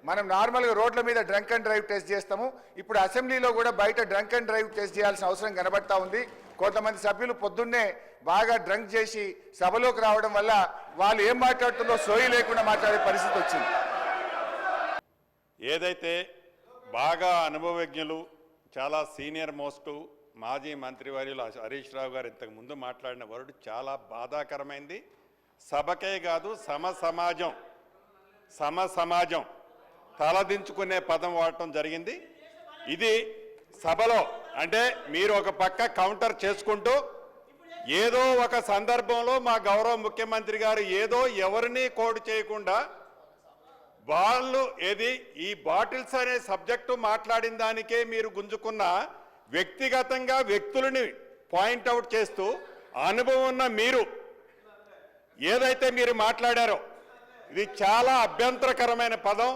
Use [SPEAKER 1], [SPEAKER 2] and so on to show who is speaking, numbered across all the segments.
[SPEAKER 1] మనం నార్మల్గా రోడ్ల మీద డ్రంక్ అండ్ డ్రైవ్ టెస్ట్ చేస్తాము. ఇప్పుడు అసెంబ్లీలో కూడా బయట డ్రంక్ అండ్ డ్రైవ్ టెస్ట్ చేయాల్సిన అవసరం కనబడతా ఉంది. కొంతమంది సభ్యులు పొద్దున్నే బాగా డ్రంక్ చేసి సభలోకి రావడం వల్ల వాళ్ళు ఏం మాట్లాడుతుందో సోయి లేకుండా మాట్లాడే పరిస్థితి వచ్చింది.
[SPEAKER 2] ఏదైతే బాగా అనుభవజ్ఞులు చాలా సీనియర్ మోస్ట్ మాజీ మంత్రివర్యులు హరీష్ రావు గారు ఇంతకు ముందు మాట్లాడిన వర్డ్ చాలా బాధాకరమైంది. సభకే కాదు సమాజం తలదించుకునే పదం వాడటం జరిగింది. ఇది సభలో అంటే మీరు ఒక పక్క కౌంటర్ చేసుకుంటూ ఏదో ఒక సందర్భంలో మా గౌరవ ముఖ్యమంత్రి గారు ఏదో ఎవరిని కోడ్ చేయకుండా వాళ్ళు ఈ బాటిల్స్ అనే సబ్జెక్టు మాట్లాడిన దానికే మీరు గుంజుకున్న వ్యక్తిగతంగా వ్యక్తులని పాయింట్అవుట్ చేస్తూ అనుభవం ఉన్న మీరు ఏదైతే మీరు మాట్లాడారో ఇది చాలా అభ్యంతరకరమైన పదం.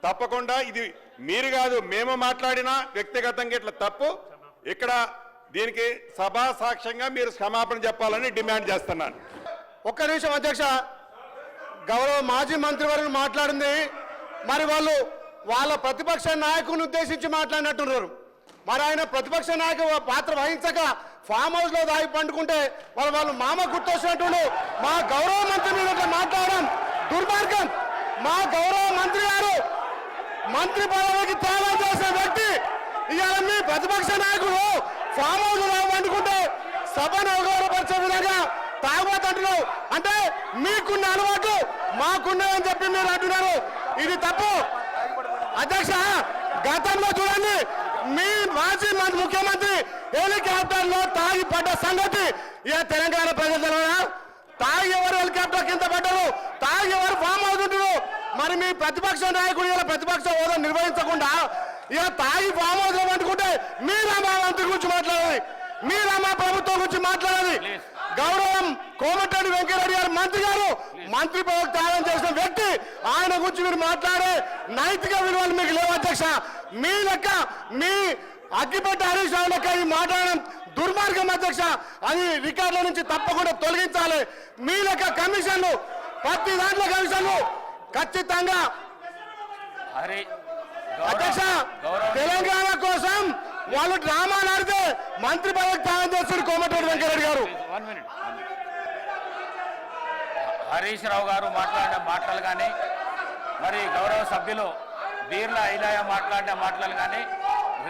[SPEAKER 2] తప్పకుండా ఇది మీరు కాదు మేము మాట్లాడినా వ్యక్తిగతంగా ఇట్లా తప్పు. ఇక్కడ దీనికి సభా సాక్ష్యంగా మీరు క్షమాపణ చెప్పాలని డిమాండ్ చేస్తున్నాను.
[SPEAKER 3] ఒక్క నిమిషం అధ్యక్ష, గౌరవ మాజీ మంత్రివర్యులు మాట్లాడింది మరి వాళ్ళు వాళ్ళ ప్రతిపక్ష నాయకుని ఉద్దేశించి మాట్లాడినట్టున్నారు. మరి ఆయన ప్రతిపక్ష నాయకు పాత్ర వహించక ఫామ్ హౌస్ లో దాగి పండుకుంటే వాళ్ళు మామ గుర్తొచ్చినట్టు మా గౌరవ మంత్రి మీద మాట్లాడడం దుర్మార్గం. మా గౌరవ మంత్రి గారు మంత్రి పదవికి త్యాగం చేసిన వ్యక్తి ఇవాళ మీ ప్రతిపక్ష నాయకుడు ఫామ్ హౌస్ లో పండుకుంటే సభను అవగౌరవపరిచే విధంగా తాగుబోతుంటున్నావు అంటే మీకున్న అలవాటు మాకున్నాయని చెప్పి మీరు అంటున్నారు. ఇది తప్పు అధ్యక్ష. గతంలో చూడండి మీ మాజీ ముఖ్యమంత్రి హెలికాప్టర్ లో తాగి పడ్డ సంగతి ఇక తెలంగాణ ప్రజలు తాగి ఎవరు హెలికాప్టర్ కింద పడ్డారు, తాగి ఎవరు ఫామ్ అవుతుంటారు. మరి మీ ప్రతిపక్ష నాయకుడు ఇలా ప్రతిపక్ష హోదా నిర్వహించకుండా ఇక తాగి ఫామ్ హౌస్ లో పండుకుంటే మీరా మా మంత్రి గురించి మాట్లాడాలి, మీరా మా ప్రభుత్వం గురించి మాట్లాడాలి. గౌరవం కోమటిరెడ్డి వెంకటరెడ్డి గారు మంత్రి గారు మంత్రి పదవికి త్యాగం చేసిన వ్యక్తి, ఆయన గురించి మీరు మాట్లాడే నైతిక విలువలు మీకు లేవు అధ్యక్ష. మీ లెక్క మీ అగ్గిపెట్ట హరీష్ రావు లెక్క ఈ మాట్లాడడం దుర్మార్గం అధ్యక్ష. అది రికార్డుల నుంచి తప్పకుండా తొలగించాలి. మీ లెక్క కమిషన్లు ప్రతి దాంట్లో కమిషన్లు ఖచ్చితంగా అధ్యక్ష తెలంగాణ కోసం వాళ్ళు డ్రామాలు ఆడితే మంత్రి పదవికి త్యాగం చేస్తారు కోమటిరెడ్డి వెంకటరెడ్డి గారు.
[SPEAKER 4] హరీష్ రావు గారు మాట్లాడిన మాటలు కానీ మరి గౌరవ సభ్యులు బీర్ల ఐలయ్య మాట్లాడిన మాటలు కానీ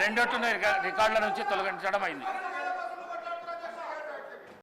[SPEAKER 4] రెండొట్టున రికార్డుల నుంచి తొలగించడం అయింది.